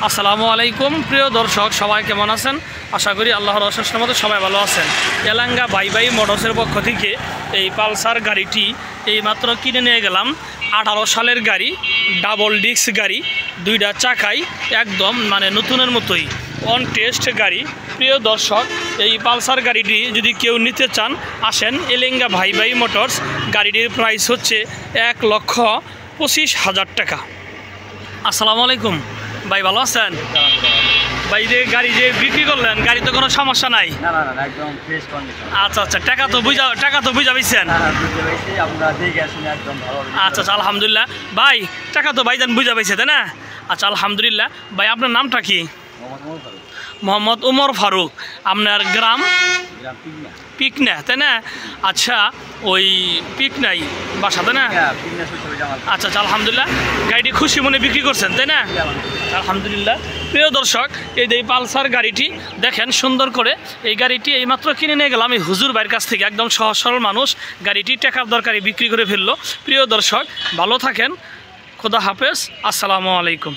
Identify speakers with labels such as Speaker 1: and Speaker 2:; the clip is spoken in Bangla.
Speaker 1: আসসালামু আলাইকুম প্রিয় দর্শক, সবাই কেমন আছেন? আশা করি আল্লাহর অশেষ রহমতে সবাই ভালো আছেন। এলাঙ্গা বাই বাই মোটরসের পক্ষ থেকে এই পালসার গাড়িটি এই মাত্র কিনে নিয়ে গেলাম। 18 সালের গাড়ি, ডাবল ডিস্ক গাড়ি, দুইটা চাকাই একদম নতুনের মতোই অন টেস্ট গাড়ি। প্রিয় দর্শক, এই পালসার গাড়িটি যদি কেউ নিতে চান আসেন এলাঙ্গা ভাই ভাই মোটরস। গাড়িটির প্রাইস হচ্ছে 1,25,000 টাকা। আসসালামু আলাইকুম ভাই, ভালো আছেন? ভাই যে গাড়ি যে বিক্রি করলেন, গাড়ি তো কোনো সমস্যা নাই?
Speaker 2: না একদম ফ্রেশ কন্ডিশন।
Speaker 1: আচ্ছা, টাকা তো বুঝা পাইছেন? আচ্ছা, আলহামদুলিল্লাহ ভাই, টাকা তো ভাইজান বুঝা পাইছে, তাই না? আচ্ছা, আলহামদুলিল্লাহ। ভাই আপনার নামটা কি? মোহাম্মদ উমর ফারুক। আপনার গ্রাম? পিকনা, তাই না? আচ্ছা, ওই পিকনাই বাসা, তাই না? আচ্ছা, আলহামদুলিল্লাহ। গাড়িটি খুশি মনে বিক্রি করছেন, তাই না? আলহামদুলিল্লাহ। প্রিয় দর্শক, এই যে পালসার গাড়িটি দেখেন সুন্দর করে, এই গাড়িটি এইমাত্র কিনে নিয়ে গেলাম এই হুজুর ভাইয়ের কাছ থেকে। একদম সহজ সরল মানুষ, গাড়িটি টাকার দরকারে বিক্রি করে ফেললো। প্রিয় দর্শক, ভালো থাকেন, খোদা হাফেজ, আসসালামু আলাইকুম।